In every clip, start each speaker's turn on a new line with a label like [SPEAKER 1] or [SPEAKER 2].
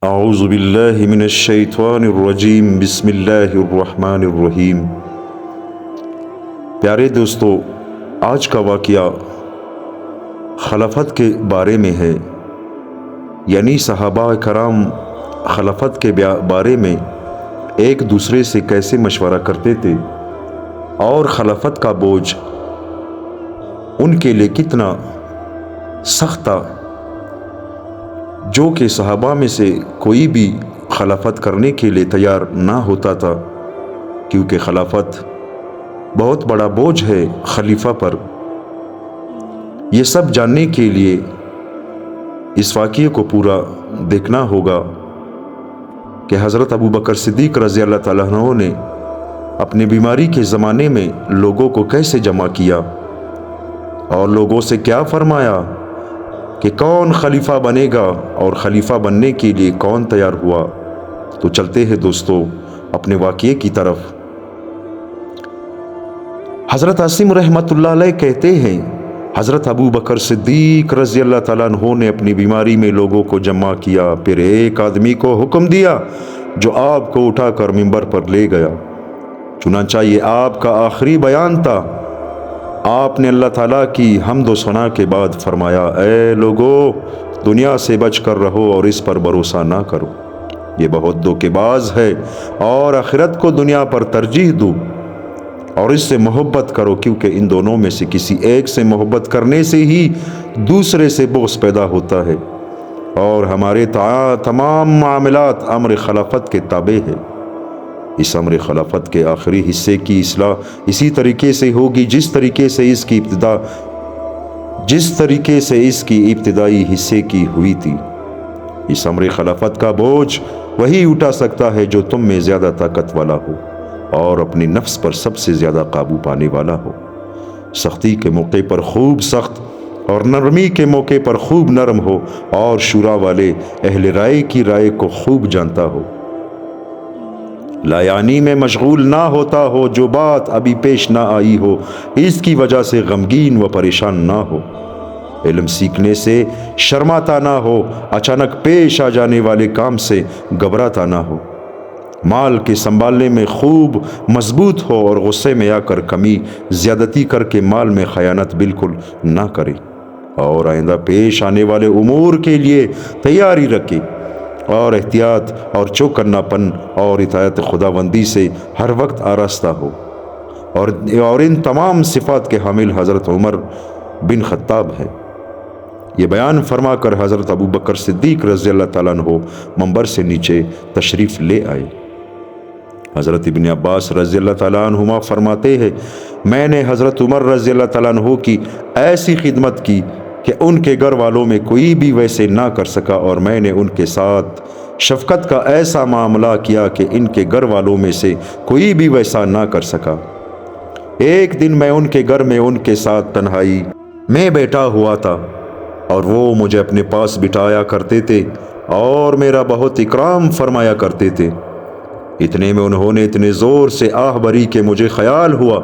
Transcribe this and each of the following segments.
[SPEAKER 1] اعوذ باللہ من الشیطان الرجیم بسم اللہ الرحمن الرحیم۔ پیارے دوستو، آج کا واقعہ خلافت کے بارے میں ہے، یعنی صحابہ کرام خلافت کے بارے میں ایک دوسرے سے کیسے مشورہ کرتے تھے اور خلافت کا بوجھ ان کے لیے کتنا سخت تھا، جو کہ صحابہ میں سے کوئی بھی خلافت کرنے کے لیے تیار نہ ہوتا تھا، کیونکہ خلافت بہت بڑا بوجھ ہے خلیفہ پر۔ یہ سب جاننے کے لیے اس واقعے کو پورا دیکھنا ہوگا کہ حضرت ابو بکر صدیق رضی اللہ تعالیٰ عنہ نے اپنی بیماری کے زمانے میں لوگوں کو کیسے جمع کیا اور لوگوں سے کیا فرمایا کہ کون خلیفہ بنے گا اور خلیفہ بننے کے لیے کون تیار ہوا۔ تو چلتے ہیں دوستو اپنے واقعے کی طرف۔ حضرت عاصم رحمۃ اللہ علیہ کہتے ہیں، حضرت ابو بکر صدیق رضی اللہ تعالیٰ عنہ نے اپنی بیماری میں لوگوں کو جمع کیا، پھر ایک آدمی کو حکم دیا جو آپ کو اٹھا کر منبر پر لے گیا۔ چنانچہ یہ آپ کا آخری بیان تھا۔ آپ نے اللہ تعالیٰ کی حمد و ثنا کے بعد فرمایا، اے لوگو، دنیا سے بچ کر رہو اور اس پر بھروسہ نہ کرو، یہ بہت دھوکے باز ہے، اور آخرت کو دنیا پر ترجیح دو اور اس سے محبت کرو، کیونکہ ان دونوں میں سے کسی ایک سے محبت کرنے سے ہی دوسرے سے بغض پیدا ہوتا ہے، اور ہمارے تمام معاملات امر خلافت کے تابع ہے۔ اس امر خلافت کے آخری حصے کی اصلاح اسی طریقے سے ہوگی جس طریقے سے اس کی ابتدائی حصے کی ہوئی تھی۔ اس امر خلافت کا بوجھ وہی اٹھا سکتا ہے جو تم میں زیادہ طاقت والا ہو اور اپنی نفس پر سب سے زیادہ قابو پانے والا ہو، سختی کے موقع پر خوب سخت اور نرمی کے موقع پر خوب نرم ہو، اور شورا والے اہل رائے کی رائے کو خوب جانتا ہو، لا یعنی میں مشغول نہ ہوتا ہو، جو بات ابھی پیش نہ آئی ہو اس کی وجہ سے غمگین و پریشان نہ ہو، علم سیکھنے سے شرماتا نہ ہو، اچانک پیش آ جانے والے کام سے گھبراتا نہ ہو، مال کے سنبھالنے میں خوب مضبوط ہو، اور غصے میں آ کر کمی زیادتی کر کے مال میں خیانت بالکل نہ کرے، اور آئندہ پیش آنے والے امور کے لیے تیاری رکھے، اور احتیاط اور چوکنا پن اور اطاعت خداوندی سے ہر وقت آراستہ ہو، اور ان تمام صفات کے حامل حضرت عمر بن خطاب ہے۔ یہ بیان فرما کر حضرت ابو بکر صدیق رضی اللہ تعالیٰ عنہ منبر سے نیچے تشریف لے آئے۔ حضرت ابن عباس رضی اللہ تعالیٰ عنہما فرماتے ہیں، میں نے حضرت عمر رضی اللہ تعالیٰ عنہ کی ایسی خدمت کی کہ ان کے گھر والوں میں کوئی بھی ویسے نہ کر سکا، اور میں نے ان کے ساتھ شفقت کا ایسا معاملہ کیا کہ ان کے گھر والوں میں سے کوئی بھی ویسا نہ کر سکا۔ ایک دن میں ان کے گھر میں ان کے ساتھ تنہائی میں بیٹھا ہوا تھا، اور وہ مجھے اپنے پاس بٹھایا کرتے تھے اور میرا بہت اکرام فرمایا کرتے تھے۔ اتنے میں انہوں نے اتنے زور سے آہ بھری کہ مجھے خیال ہوا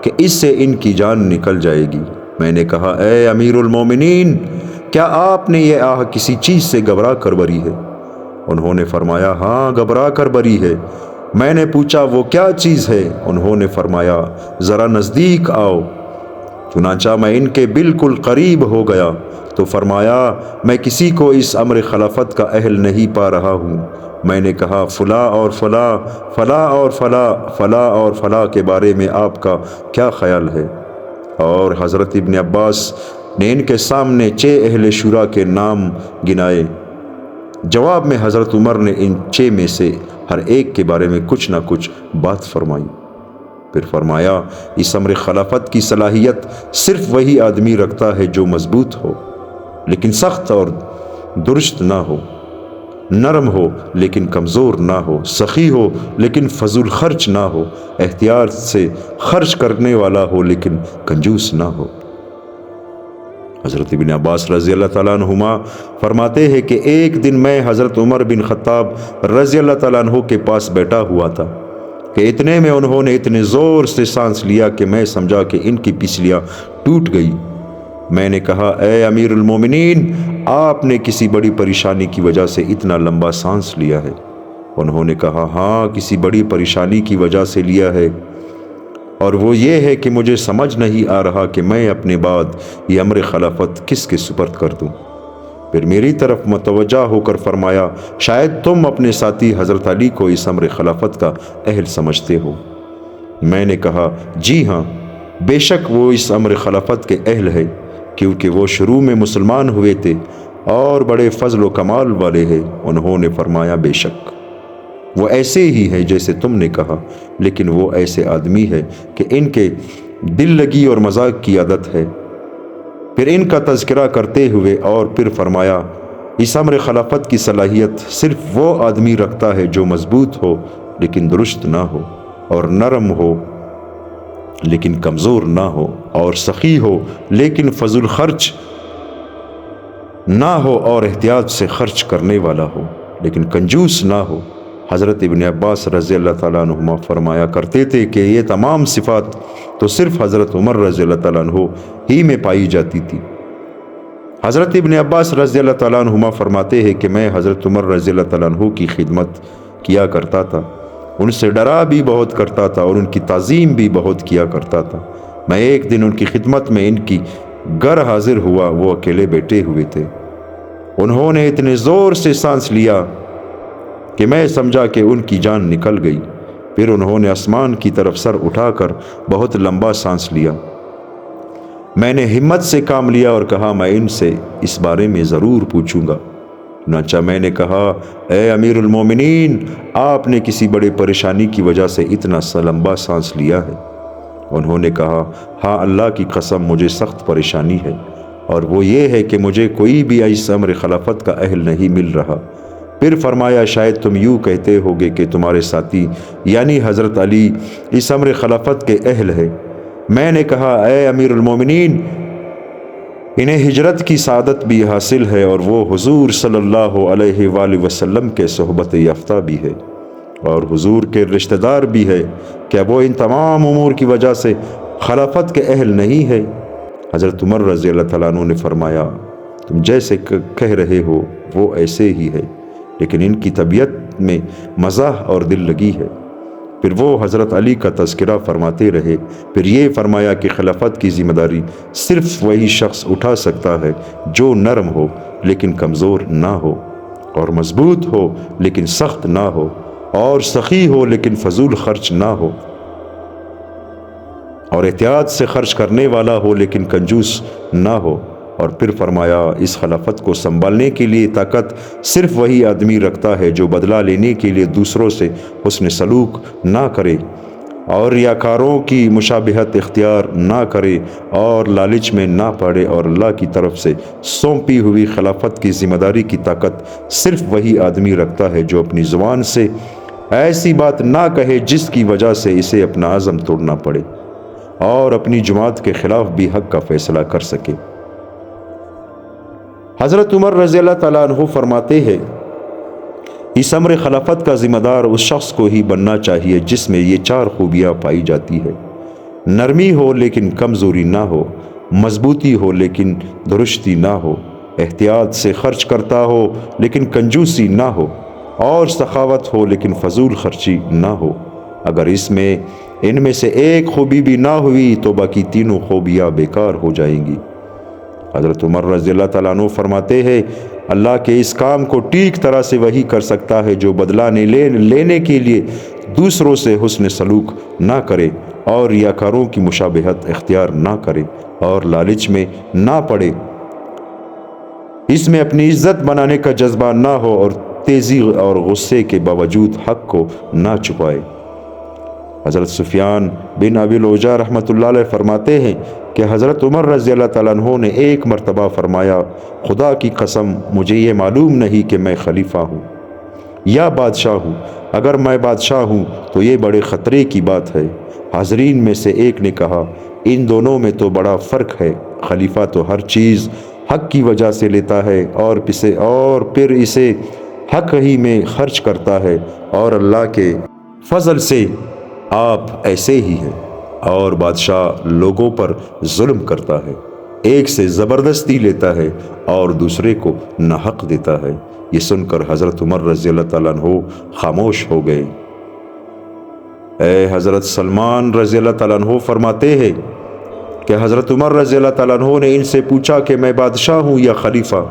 [SPEAKER 1] کہ اس سے ان کی جان نکل جائے گی۔ میں نے کہا، اے امیر المومنین، کیا آپ نے یہ آہ کسی چیز سے گھبرا کر بھری ہے؟ انہوں نے فرمایا، ہاں، گھبرا کر بھری ہے۔ میں نے پوچھا، وہ کیا چیز ہے؟ انہوں نے فرمایا، ذرا نزدیک آؤ۔ چنانچہ میں ان کے بالکل قریب ہو گیا تو فرمایا، میں کسی کو اس امر خلافت کا اہل نہیں پا رہا ہوں۔ میں نے کہا، فلاں اور فلاں، فلاں اور فلاں، فلاں اور فلاں کے بارے میں آپ کا کیا خیال ہے؟ اور حضرت ابن عباس نے ان کے سامنے 6 اہل شورا کے نام گنائے۔ جواب میں حضرت عمر نے ان 6 میں سے ہر ایک کے بارے میں کچھ نہ کچھ بات فرمائی۔ پھر فرمایا، اس امر خلافت کی صلاحیت صرف وہی آدمی رکھتا ہے جو مضبوط ہو لیکن سخت اور درست نہ ہو، نرم ہو لیکن کمزور نہ ہو، سخی ہو لیکن فضول خرچ نہ ہو، احتیاط سے خرچ کرنے والا ہو لیکن کنجوس نہ ہو۔ حضرت ابن عباس رضی اللہ تعالیٰ عنہما فرماتے ہیں کہ ایک دن میں حضرت عمر بن خطاب رضی اللہ تعالیٰ عنہ کے پاس بیٹھا ہوا تھا کہ اتنے میں انہوں نے اتنے زور سے سانس لیا کہ میں سمجھا کہ ان کی پسلیاں ٹوٹ گئی۔ میں نے کہا اے امیر المومنین، آپ نے کسی بڑی پریشانی کی وجہ سے اتنا لمبا سانس لیا ہے؟ انہوں نے کہا ہاں، کسی بڑی پریشانی کی وجہ سے لیا ہے، اور وہ یہ ہے کہ مجھے سمجھ نہیں آ رہا کہ میں اپنے بعد یہ امر خلافت کس کے سپرد کر دوں۔ پھر میری طرف متوجہ ہو کر فرمایا شاید تم اپنے ساتھی حضرت علی کو اس امر خلافت کا اہل سمجھتے ہو۔ میں نے کہا جی ہاں، بے شک وہ اس امر خلافت کے اہل ہے، کیونکہ وہ شروع میں مسلمان ہوئے تھے اور بڑے فضل و کمال والے ہیں۔ انہوں نے فرمایا بے شک وہ ایسے ہی ہیں جیسے تم نے کہا، لیکن وہ ایسے آدمی ہے کہ ان کے دل لگی اور مذاق کی عادت ہے۔ پھر ان کا تذکرہ کرتے ہوئے اور پھر فرمایا اس امر خلافت کی صلاحیت صرف وہ آدمی رکھتا ہے جو مضبوط ہو لیکن درست نہ ہو، اور نرم ہو لیکن کمزور نہ ہو، اور سخی ہو لیکن فضول خرچ نہ ہو، اور احتیاط سے خرچ کرنے والا ہو لیکن کنجوس نہ ہو۔ حضرت ابن عباس رضی اللہ تعالیٰ عنہما فرمایا کرتے تھے کہ یہ تمام صفات تو صرف حضرت عمر رضی اللہ تعالیٰ عنہ ہی میں پائی جاتی تھی۔ حضرت ابن عباس رضی اللہ تعالیٰ عنہما فرماتے ہیں کہ میں حضرت عمر رضی اللہ تعالیٰ عنہ کی خدمت کیا کرتا تھا، ان سے ڈرا بھی بہت کرتا تھا اور ان کی تعظیم بھی بہت کیا کرتا تھا۔ میں ایک دن ان کی خدمت میں ان کی گھر حاضر ہوا، وہ اکیلے بیٹھے ہوئے تھے۔ انہوں نے اتنے زور سے سانس لیا کہ میں سمجھا کہ ان کی جان نکل گئی۔ پھر انہوں نے آسمان کی طرف سر اٹھا کر بہت لمبا سانس لیا۔ میں نے ہمت سے کام لیا اور کہا میں ان سے اس بارے میں ضرور پوچھوں گا۔ چنانچہ میں نے کہا اے امیر المومنین، آپ نے کسی بڑے پریشانی کی وجہ سے اتنا سا لمبا سانس لیا ہے؟ انہوں نے کہا ہاں، اللہ کی قسم مجھے سخت پریشانی ہے، اور وہ یہ ہے کہ مجھے کوئی بھی اس امر خلافت کا اہل نہیں مل رہا۔ پھر فرمایا شاید تم یوں کہتے ہوگے کہ تمہارے ساتھی یعنی حضرت علی اس امر خلافت کے اہل ہے۔ میں نے کہا اے امیر المومنین، انہیں ہجرت کی سعادت بھی حاصل ہے، اور وہ حضور صلی اللہ علیہ وآلہ وسلم کے صحبت یافتہ بھی ہے، اور حضور کے رشتہ دار بھی ہے۔ کیا وہ ان تمام امور کی وجہ سے خلافت کے اہل نہیں ہے؟ حضرت عمر رضی اللہ تعالیٰ عنہ نے فرمایا تم جیسے کہہ رہے ہو وہ ایسے ہی ہے، لیکن ان کی طبیعت میں مزاح اور دل لگی ہے۔ پھر وہ حضرت علی کا تذکرہ فرماتے رہے۔ پھر یہ فرمایا کہ خلافت کی ذمہ داری صرف وہی شخص اٹھا سکتا ہے جو نرم ہو لیکن کمزور نہ ہو، اور مضبوط ہو لیکن سخت نہ ہو، اور سخی ہو لیکن فضول خرچ نہ ہو، اور احتیاط سے خرچ کرنے والا ہو لیکن کنجوس نہ ہو۔ اور پھر فرمایا اس خلافت کو سنبھالنے کے لیے طاقت صرف وہی آدمی رکھتا ہے جو بدلہ لینے کے لیے دوسروں سے حسن سلوک نہ کرے، اور ریاکاروں کی مشابہت اختیار نہ کرے، اور لالچ میں نہ پڑے، اور اللہ کی طرف سے سونپی ہوئی خلافت کی ذمہ داری کی طاقت صرف وہی آدمی رکھتا ہے جو اپنی زبان سے ایسی بات نہ کہے جس کی وجہ سے اسے اپنا عزم توڑنا پڑے، اور اپنی جماعت کے خلاف بھی حق کا فیصلہ کر سکے۔ حضرت عمر رضی اللہ تعالیٰ عنہ فرماتے ہیں اس امر خلافت کا ذمہ دار اس شخص کو ہی بننا چاہیے جس میں یہ چار خوبیاں پائی جاتی ہے: نرمی ہو لیکن کمزوری نہ ہو، مضبوطی ہو لیکن درستی نہ ہو، احتیاط سے خرچ کرتا ہو لیکن کنجوسی نہ ہو، اور سخاوت ہو لیکن فضول خرچی نہ ہو۔ اگر ان میں سے ایک خوبی بھی نہ ہوئی تو باقی تینوں خوبیاں بیکار ہو جائیں گی۔ حضرت عمر رضی اللہ تعالیٰ عنہ فرماتے ہیں اللہ کے اس کام کو ٹھیک طرح سے وہی کر سکتا ہے جو بدلہ لینے کے لیے دوسروں سے حسن سلوک نہ کرے، اور ریاکاروں کی مشابہت اختیار نہ کرے، اور لالچ میں نہ پڑے، اس میں اپنی عزت بنانے کا جذبہ نہ ہو، اور تیزی اور غصے کے باوجود حق کو نہ چھپائے۔ حضرت سفیان بن ابی العوجہ رحمۃ اللہ علیہ فرماتے ہیں کہ حضرت عمر رضی اللہ تعالیٰ عنہ نے ایک مرتبہ فرمایا خدا کی قسم مجھے یہ معلوم نہیں کہ میں خلیفہ ہوں یا بادشاہ ہوں، اگر میں بادشاہ ہوں تو یہ بڑے خطرے کی بات ہے۔ حاضرین میں سے ایک نے کہا ان دونوں میں تو بڑا فرق ہے، خلیفہ تو ہر چیز حق کی وجہ سے لیتا ہے اور پھر اسے حق ہی میں خرچ کرتا ہے، اور اللہ کے فضل سے آپ ایسے ہی ہیں، اور بادشاہ لوگوں پر ظلم کرتا ہے۔ ایک سے زبردستی لیتا ہے اور دوسرے کو ناحق دیتا ہے۔ یہ سن کر حضرت عمر رضی اللہ تعالیٰ عنہ خاموش ہو گئے۔ اے حضرت سلمان رضی اللہ تعالیٰ عنہ فرماتے ہیں کہ حضرت عمر رضی اللہ تعالیٰ عنہ نے ان سے پوچھا کہ میں بادشاہ ہوں یا خلیفہ؟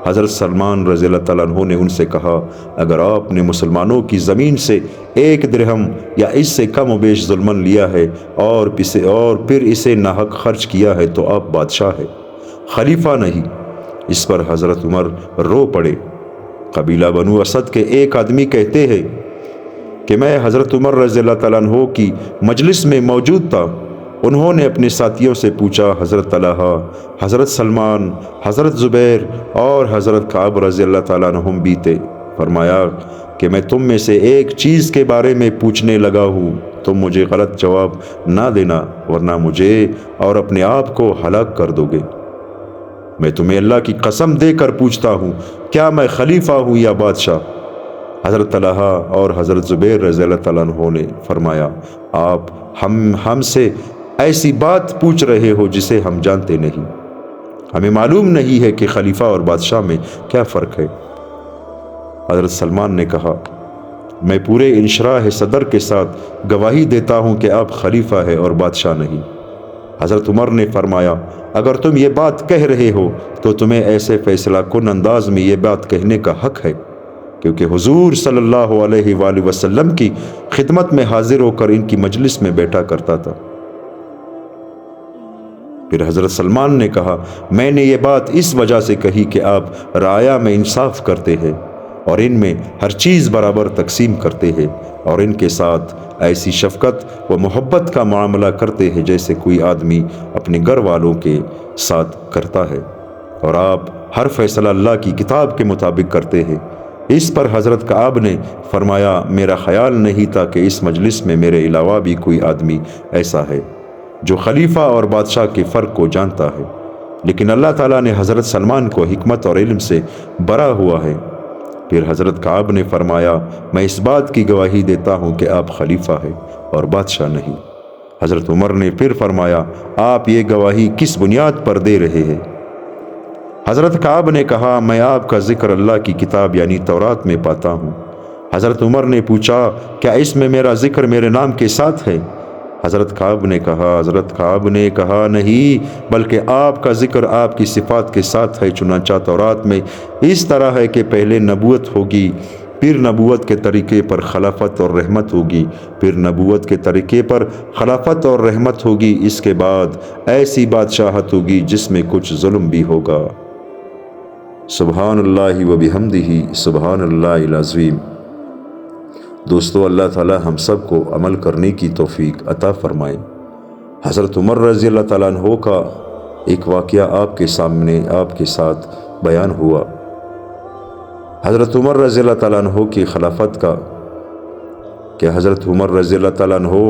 [SPEAKER 1] حضرت سلمان رضی اللہ تعالیٰ عنہ نے ان سے کہا، اگر آپ نے مسلمانوں کی زمین سے 1 درہم یا اس سے کم و بیش ظلمن لیا ہے اور پھر اسے ناحق خرچ کیا ہے تو آپ بادشاہ ہے، خلیفہ نہیں۔ اس پر حضرت عمر رو پڑے۔ قبیلہ بنو اسد کے ایک آدمی کہتے ہیں کہ میں حضرت عمر رضی اللہ تعالیٰ عنہ کی مجلس میں موجود تھا۔ انہوں نے اپنے ساتھیوں سے پوچھا، حضرت طلحہ، حضرت سلمان، حضرت زبیر اور حضرت کعب رضی اللہ تعالیٰ عنہم بھی تھے۔ فرمایا کہ میں تم میں سے ایک چیز کے بارے میں پوچھنے لگا ہوں، تم مجھے غلط جواب نہ دینا ورنہ مجھے اور اپنے آپ کو ہلاک کر دو گے۔ میں تمہیں اللہ کی قسم دے کر پوچھتا ہوں، کیا میں خلیفہ ہوں یا بادشاہ؟ حضرت طلحہ اور حضرت زبیر رضی اللہ تعالیٰ عنہ نے فرمایا، آپ ہم سے ایسی بات پوچھ رہے ہو جسے ہم جانتے نہیں، ہمیں معلوم نہیں ہے کہ خلیفہ اور بادشاہ میں کیا فرق ہے۔ حضرت سلمان نے کہا، میں پورے انشراح صدر کے ساتھ گواہی دیتا ہوں کہ آپ خلیفہ ہے اور بادشاہ نہیں۔ حضرت عمر نے فرمایا، اگر تم یہ بات کہہ رہے ہو تو تمہیں ایسے فیصلہ کن انداز میں یہ بات کہنے کا حق ہے، کیونکہ حضور صلی اللہ علیہ وآلہ وسلم کی خدمت میں حاضر ہو کر ان کی مجلس میں بیٹھا کرتا تھا۔ پھر حضرت سلمان نے کہا، میں نے یہ بات اس وجہ سے کہی کہ آپ رعایا میں انصاف کرتے ہیں اور ان میں ہر چیز برابر تقسیم کرتے ہیں اور ان کے ساتھ ایسی شفقت و محبت کا معاملہ کرتے ہیں جیسے کوئی آدمی اپنے گھر والوں کے ساتھ کرتا ہے، اور آپ ہر فیصلہ اللہ کی کتاب کے مطابق کرتے ہیں۔ اس پر حضرت کعب نے فرمایا، میرا خیال نہیں تھا کہ اس مجلس میں میرے علاوہ بھی کوئی آدمی ایسا ہے جو خلیفہ اور بادشاہ کے فرق کو جانتا ہے، لیکن اللہ تعالیٰ نے حضرت سلمان کو حکمت اور علم سے بھرا ہوا ہے۔ پھر حضرت کعب نے فرمایا، میں اس بات کی گواہی دیتا ہوں کہ آپ خلیفہ ہیں اور بادشاہ نہیں۔ حضرت عمر نے پھر فرمایا، آپ یہ گواہی کس بنیاد پر دے رہے ہیں؟ حضرت کعب نے کہا، میں آپ کا ذکر اللہ کی کتاب یعنی تورات میں پاتا ہوں۔ حضرت عمر نے پوچھا، کیا اس میں میرا ذکر میرے نام کے ساتھ ہے؟ حضرت کعب نے کہا نہیں، بلکہ آپ کا ذکر آپ کی صفات کے ساتھ ہے، چنانچہ تورات میں اس طرح ہے کہ پہلے نبوت ہوگی، پھر نبوت کے طریقے پر خلافت اور رحمت ہوگی، پھر نبوت کے طریقے پر خلافت اور رحمت ہوگی، اس کے بعد ایسی بادشاہت ہوگی جس میں کچھ ظلم بھی ہوگا۔ سبحان اللہ و بحمدہ، سبحان اللہ العظیم۔ دوستو، اللہ تعالی ہم سب کو عمل کرنے کی توفیق عطا فرمائے۔ حضرت عمر رضی اللہ تعالیٰ عنہ کا ایک واقعہ آپ کے سامنے آپ کے ساتھ بیان ہوا۔ حضرت عمر رضی اللہ تعالیٰ عنہ کی خلافت کا کہ حضرت عمر رضی اللہ تعالیٰ عنہ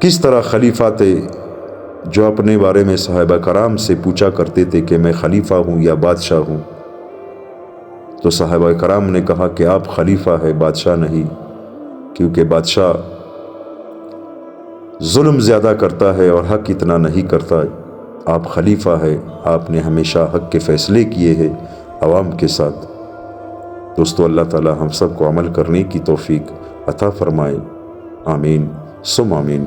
[SPEAKER 1] کس طرح خلیفہ تھے، جو اپنے بارے میں صحابہ کرام سے پوچھا کرتے تھے کہ میں خلیفہ ہوں یا بادشاہ ہوں، تو صحابہ کرام نے کہا کہ آپ خلیفہ ہے، بادشاہ نہیں، کیونکہ بادشاہ ظلم زیادہ کرتا ہے اور حق اتنا نہیں کرتا ہے۔ آپ خلیفہ ہے، آپ نے ہمیشہ حق کے فیصلے کیے ہیں عوام کے ساتھ۔ دوستو، اللہ تعالی ہم سب کو عمل کرنے کی توفیق عطا فرمائے، آمین ثم آمین۔